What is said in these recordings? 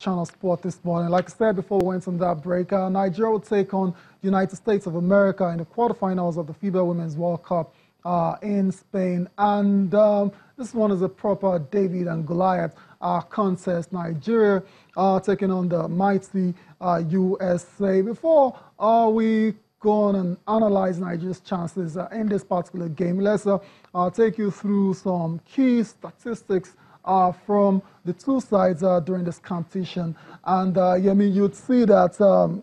Channel Sport this morning. Like I said before we went on that break, Nigeria will take on United States of America in the quarterfinals of the FIBA Women's World Cup in Spain. And this one is a proper David and Goliath contest. Nigeria taking on the mighty USA. Before we go on and analyze Nigeria's chances in this particular game, let's take you through some key statistics from the two sides during this competition. And you'd see that the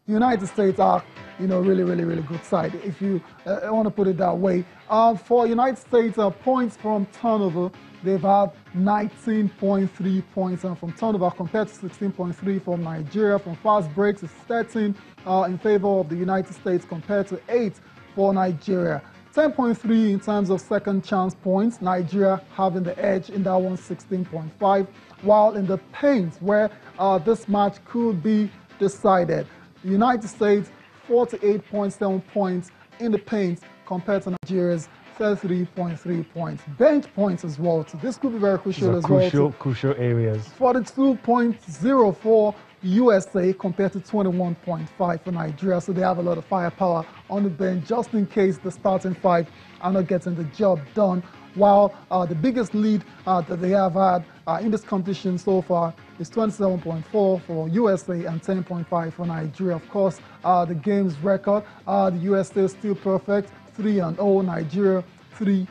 United States are, really good side, if you want to put it that way. For United States, points from turnover, they've had 19.3 points from turnover compared to 16.3 from Nigeria. From fast breaks, it's 13 in favor of the United States compared to 8 for Nigeria. 10.3 in terms of second chance points, Nigeria having the edge in that one, 16.5, while in the paint where this match could be decided, the United States 48.7 points in the paint compared to Nigeria's 33.3 points. Bench points as well. So this could be very crucial as well. Crucial areas. 42.04 USA compared to 21.5 for Nigeria. So they have a lot of firepower on the bench just in case the starting five are not getting the job done. While the biggest lead that they have had in this competition so far is 27.4 for USA and 10.5 for Nigeria. Of course, the game's record, the USA is still perfect, 3-0, Nigeria 3-1.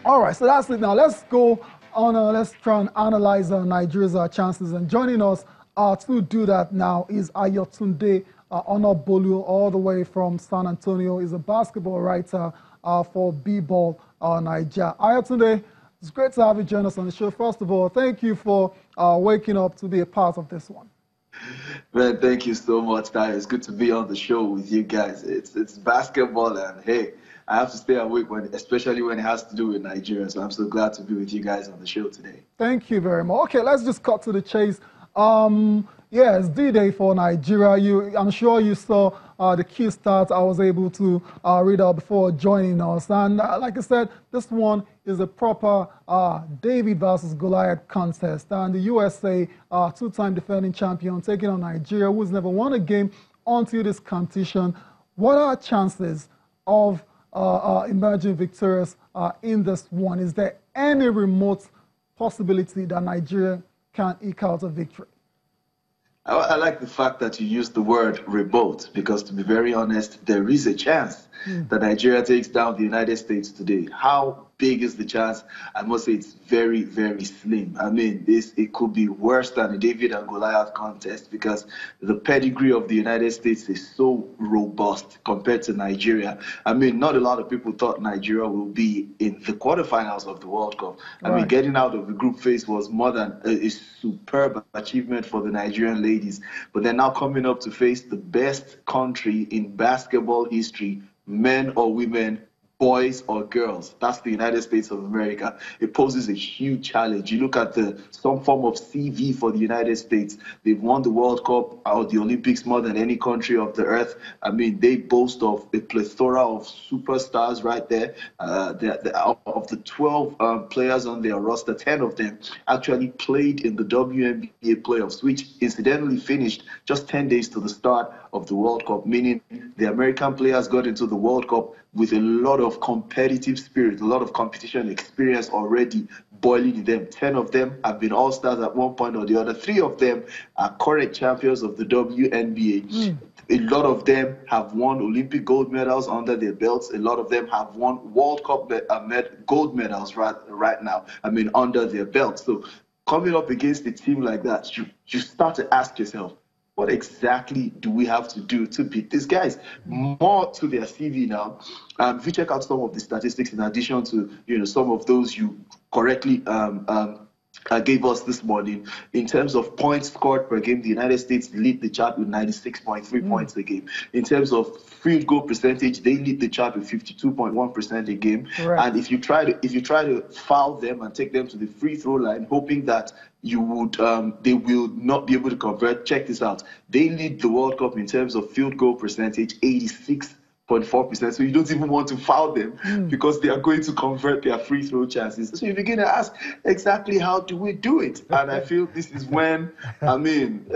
All right, so that's it. Now let's go on. Let's try and analyze Nigeria's chances. And joining us to do that now is Ayotunde Onobolu, all the way from San Antonio. He's a basketball writer for B-Ball Nigeria. Ayotunde, it's great to have you join us on the show. First of all, thank you for waking up to be a part of this one. Man, thank you so much, Ty. It's good to be on the show with you guys. It's basketball, and hey, I have to stay awake, especially when it has to do with Nigeria. So I'm so glad to be with you guys on the show today. Thank you very much. Okay, let's just cut to the chase. Yeah, it's D-Day for Nigeria. I'm sure you saw the key stats I was able to read out before joining us. And like I said, this one is a proper David versus Goliath contest. And the USA, two-time defending champion, taking on Nigeria, who's never won a game until this competition. What are chances of emerging victorious in this one? Is there any remote possibility that Nigeria can eke out a victory? I like the fact that you used the word remote, because to be very honest, there is a chance that Nigeria takes down the United States today. How big is the chance? I must say it's very, very slim. I mean, it could be worse than a David and Goliath contest, because the pedigree of the United States is so robust compared to Nigeria. I mean, not a lot of people thought Nigeria will be in the quarterfinals of the World Cup. I mean, getting out of the group phase was more than a superb achievement for the Nigerian ladies. But they're now coming up to face the best country in basketball history, men or women, boys or girls. That's the United States of America. It poses a huge challenge. You look at some form of CV for the United States. They've won the World Cup or the Olympics more than any country of the earth. I mean, they boast of a plethora of superstars right there. Of the 12 players on their roster, 10 of them actually played in the WNBA playoffs, which incidentally finished just 10 days to the start of the World Cup, meaning the American players got into the World Cup with a lot of competitive spirit, a lot of competition experience already boiling in them. 10 of them have been all-stars at one point or the other. 3 of them are current champions of the WNBA. A lot of them have won Olympic gold medals under their belts. A lot of them have won World Cup gold medals right now, I mean, under their belts. So coming up against a team like that, you start to ask yourself, what exactly do we have to do to beat these guys? More to their CV now. If you check out some of the statistics, in addition to some of those you correctly gave us this morning, in terms of points scored per game, the United States lead the chart with 96.3 points a game. In terms of field goal percentage, they lead the chart with 52.1% a game. Right. And if you try to foul them and take them to the free throw line, hoping that they will not be able to convert, check this out. They lead the World Cup in terms of field goal percentage, 86 0.4%. So you don't even want to foul them because they are going to convert their free throw chances. So you begin to ask, exactly how do we do it? And I feel this is when, I mean,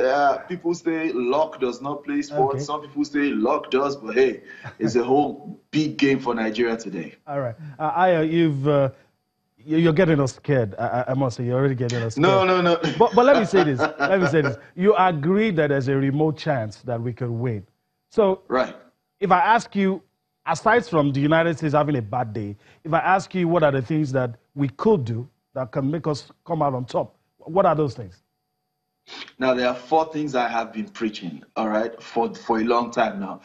people say luck does not play sports. Okay. Some people say luck does, but hey, it's a whole big game for Nigeria today. All right. Aya, you're getting us scared. I must say, you're already getting us scared. No. But let me say this. Let me say this. You agree that there's a remote chance that we could win. So Right. if I ask you, aside from the United States having a bad day, if I ask you what are the things that we could do that can make us come out on top, what are those things? Now, there are 4 things I have been preaching, all right, for a long time now.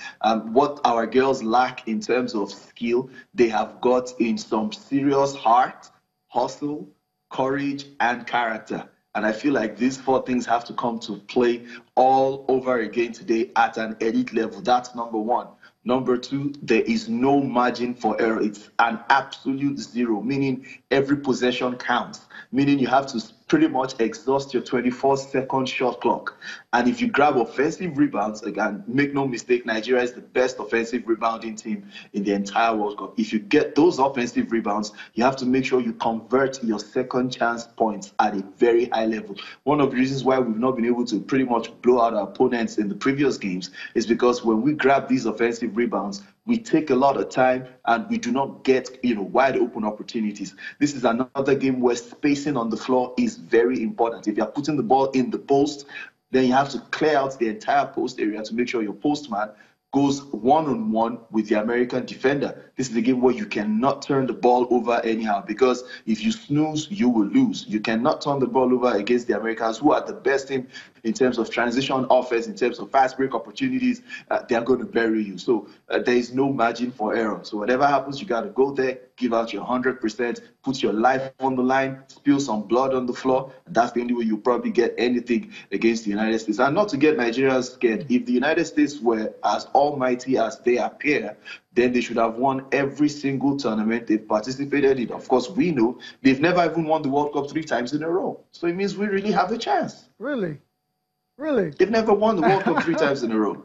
What our girls lack in terms of skill, they have got in some serious heart, hustle, courage, and character. And I feel like these 4 things have to come to play all over again today at an elite level. That's number 1. Number 2, there is no margin for error. It's an absolute zero, meaning every possession counts, meaning you have to pretty much exhaust your 24-second shot clock. And if you grab offensive rebounds, again, make no mistake, Nigeria is the best offensive rebounding team in the entire World Cup. If you get those offensive rebounds, you have to make sure you convert your second chance points at a very high level. One of the reasons why we've not been able to pretty much blow out our opponents in the previous games is because when we grab these offensive rebounds, we take a lot of time and we do not get, wide open opportunities. This is another game where spacing on the floor is very important. If you're putting the ball in the post, then you have to clear out the entire post area to make sure your postman goes one-on-one with the American defender. This is a game where you cannot turn the ball over anyhow, because if you snooze, you will lose. You cannot turn the ball over against the Americans, who are the best team in terms of transition offense, in terms of fast break opportunities. They are going to bury you. So there is no margin for error. So whatever happens, you got to go there, give out your 100%, put your life on the line, spill some blood on the floor. And that's the only way you probably get anything against the United States. And not to get Nigerians scared, if the United States were as almighty as they appear, then they should have won every single tournament they've participated in. Of course, we know they've never even won the World Cup 3 times in a row. So it means we really have a chance. Really? Really? They've never won the World Cup 3 times in a row.